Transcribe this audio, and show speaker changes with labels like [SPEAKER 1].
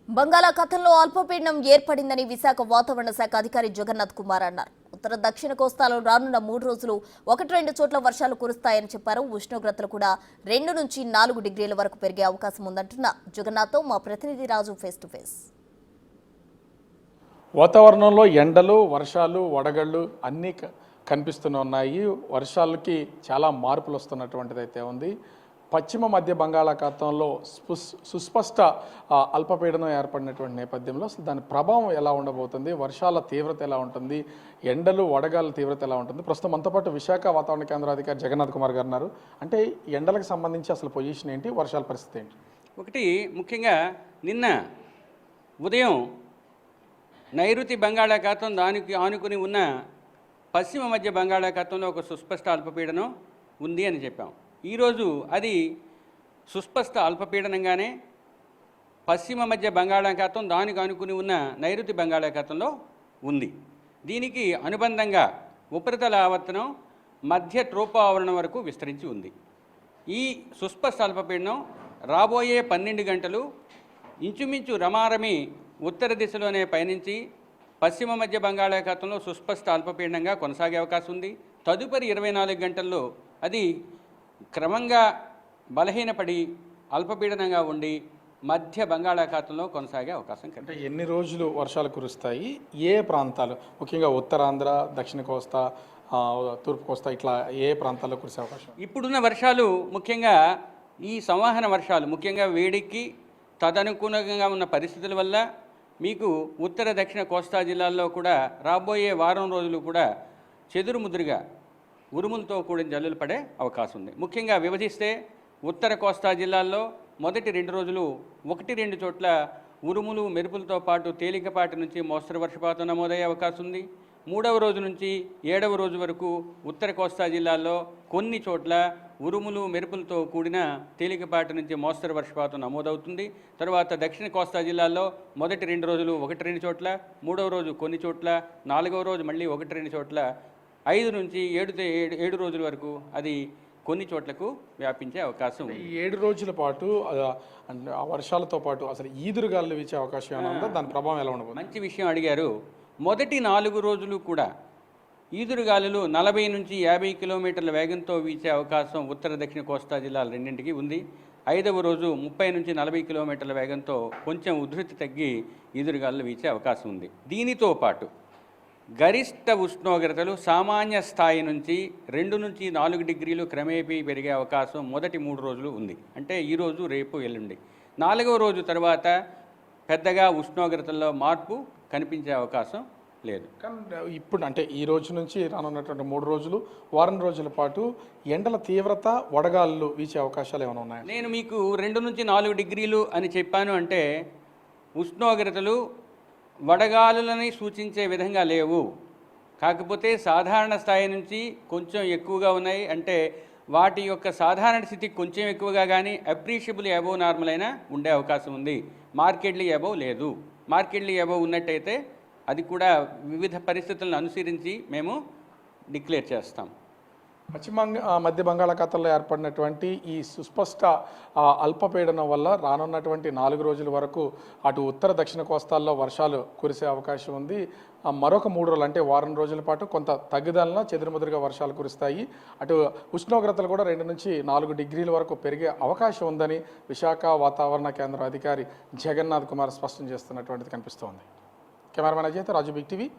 [SPEAKER 1] బంగాళాఖాతంలో అల్పపీడనం ఏర్పడిందని విశాఖ వాతావరణ శాఖ అధికారి జగన్నాథ్ కుమార్ అన్నారు. ఉత్తర దక్షిణ కోస్తాలో రానున్న 3 రోజులు 1-2 చోట్ల వర్షాలు కురుస్తాయని చెప్పారు. ఉష్ణోగ్రతలు కూడా 2 నుంచి 4 డిగ్రీల వరకు పెరిగే అవకాశం ఉందంటున్న జగన్నాథ్తో మా ప్రతినిధి రాజు ఫేస్ టు ఫేస్.
[SPEAKER 2] వాతావరణంలో ఎండలు, వర్షాలు, వడగళ్ళు అన్నీ కనిపిస్తున్నాయి. వర్షాలకి చాలా మార్పులు వస్తున్నటువంటిది అయితే ఉంది. పశ్చిమ మధ్య బంగాళాఖాతంలో సుస్పష్ట అల్పపీడనం ఏర్పడినటువంటి నేపథ్యంలో అసలు దాని ప్రభావం ఎలా ఉండబోతుంది, వర్షాల తీవ్రత ఎలా ఉంటుంది, ఎండలు వడగాల తీవ్రత ఎలా ఉంటుంది. ప్రస్తుతం మనతో పాటు విశాఖ వాతావరణ కేంద్ర అధికారి జగన్నాథ్ కుమార్ గారు ఉన్నారు. అంటే ఎండలకు సంబంధించి అసలు పొజిషన్ ఏంటి, వర్షాల పరిస్థితి ఏంటి?
[SPEAKER 3] ఒకటి ముఖ్యంగా నిన్న ఉదయం నైరుతి బంగాళాఖాతం దానికి ఆనుకుని ఉన్న పశ్చిమ మధ్య బంగాళాఖాతంలో ఒక సుస్పష్ట అల్పపీడనం ఉంది అని చెప్పాం. ఈరోజు అది సుస్పష్ట అల్పపీడనంగానే పశ్చిమ మధ్య బంగాళాఖాతం దానికి అనుకుని ఉన్న నైరుతి బంగాళాఖాతంలో ఉంది. దీనికి అనుబంధంగా ఉపరితల ఆవర్తనం మధ్య ట్రోపో ఆవరణం వరకు విస్తరించి ఉంది. ఈ సుస్పష్ట అల్పపీడనం రాబోయే 12 గంటలు ఇంచుమించు రమారమి ఉత్తర దిశలోనే పయనించి పశ్చిమ మధ్య బంగాళాఖాతంలో సుస్పష్ట అల్పపీడనంగా కొనసాగే అవకాశం ఉంది. తదుపరి 24 గంటల్లో అది క్రమంగా బలహీనపడి అల్పపీడనంగా ఉండి మధ్య బంగాళాఖాతంలో కొనసాగే అవకాశం
[SPEAKER 2] అంటే ఎన్ని రోజులు వర్షాలు కురుస్తాయి, ఏ ప్రాంతాలు ముఖ్యంగా ఉత్తరాంధ్ర, దక్షిణ కోస్తా, తూర్పు కోస్తా ఇట్లా ఏ ప్రాంతాల్లో కురిసే అవకాశం?
[SPEAKER 3] ఇప్పుడున్న వర్షాలు ముఖ్యంగా ఈ సంవహన వర్షాలు ముఖ్యంగా వేడికి తదనుగుణంగా ఉన్న పరిస్థితుల వల్ల మీకు ఉత్తర దక్షిణ కోస్తా జిల్లాల్లో కూడా రాబోయే వారం రోజులు కూడా చెదురుముదురుగా ఉరుములతో కూడిన జల్లులు పడే అవకాశం ఉంది. ముఖ్యంగా విభజిస్తే ఉత్తర కోస్తా జిల్లాల్లో మొదటి 2 రోజులు 1-2 చోట్ల ఉరుములు మెరుపులతో పాటు తేలికపాటి నుంచి మోస్తరు వర్షపాతం నమోదయ్యే అవకాశం ఉంది. 3వ రోజు నుంచి 7వ రోజు వరకు ఉత్తర కోస్తా జిల్లాల్లో కొన్ని చోట్ల ఉరుములు మెరుపులతో కూడిన తేలికపాటి నుంచి మోస్తరు వర్షపాతం నమోదవుతుంది. తర్వాత దక్షిణ కోస్తా జిల్లాల్లో మొదటి 2 రోజులు 1-2 చోట్ల, 3వ రోజు కొన్ని చోట్ల, 4వ రోజు మళ్ళీ 1-2 చోట్ల, 5 నుంచి 7 రోజుల వరకు అది కొన్ని చోట్లకు వ్యాపించే అవకాశం ఉంది.
[SPEAKER 2] ఈ 7 రోజుల పాటు ఆ వర్షాలతో పాటు అసలు ఈదురుగాలు వీచే అవకాశం ఏమైనా ఉందా? దాని ప్రభావం ఎలా ఉండబోతుంది?
[SPEAKER 3] మంచి విషయం అడిగారు. మొదటి 4 రోజులు కూడా ఈదురుగాలులు 40 నుంచి 50 కిలోమీటర్ల వేగంతో వీచే అవకాశం ఉత్తర దక్షిణ కోస్తా జిల్లాలు రెండింటికి ఉంది. 5వ రోజు 30 నుంచి 40 కిలోమీటర్ల వేగంతో కొంచెం ఉధృతి తగ్గి ఈదురుగాలులు వీచే అవకాశం ఉంది. దీనితో పాటు గరిష్ట ఉష్ణోగ్రతలు సామాన్య స్థాయి నుంచి 2 నుంచి 4 డిగ్రీలు క్రమేపీ పెరిగే అవకాశం మొదటి 3 రోజులు ఉంది. అంటే ఈరోజు, రేపు, ఎల్లుండి. 4వ రోజు తర్వాత పెద్దగా ఉష్ణోగ్రతల్లో మార్పు కనిపించే అవకాశం లేదు.
[SPEAKER 2] కానీ ఇప్పుడు అంటే ఈ రోజు నుంచి రానున్నటువంటి 3 రోజులు, వారం రోజుల పాటు ఎండల తీవ్రత, వడగాళ్ళు వీచే అవకాశాలు ఏమైనా ఉన్నాయి?
[SPEAKER 3] నేను మీకు 2 నుంచి 4 డిగ్రీలు అని చెప్పాను. అంటే ఉష్ణోగ్రతలు వడగాలులని సూచించే విధంగా లేవు. కాకపోతే సాధారణ స్థాయి నుంచి కొంచెం ఎక్కువగా ఉన్నాయి. అంటే వాటి యొక్క సాధారణ స్థితి కొంచెం ఎక్కువగా కానీ అప్రీషియబుల్ అబోవ్ నార్మల్ అయినా ఉండే అవకాశం ఉంది. మార్కెట్లీ అబోవ్ లేదు. మార్కెట్లీ అబోవ్ ఉన్నట్టయితే అది కూడా వివిధ పరిస్థితులను అనుసరించి మేము డిక్లేర్ చేస్తాం.
[SPEAKER 2] పశ్చిమ మధ్య బంగాళాఖాతంలో ఏర్పడినటువంటి ఈ సుస్పష్ట అల్పపీడనం వల్ల రానున్నటువంటి 4 రోజుల వరకు అటు ఉత్తర దక్షిణ కోస్తాల్లో వర్షాలు కురిసే అవకాశం ఉంది. మరొక 3 రోజులు అంటే వారం రోజుల పాటు కొంత తగ్గుదలన చెదురుముదురుగా వర్షాలు కురుస్తాయి. అటు ఉష్ణోగ్రతలు కూడా 2 నుంచి 4 డిగ్రీల వరకు పెరిగే అవకాశం ఉందని విశాఖ వాతావరణ కేంద్ర అధికారి జగన్నాథ్ కుమార్ స్పష్టం చేస్తున్నటువంటిది కనిపిస్తోంది. కెమెరామెన్ అజయ్, రాజు, బిగ్ టీవీ.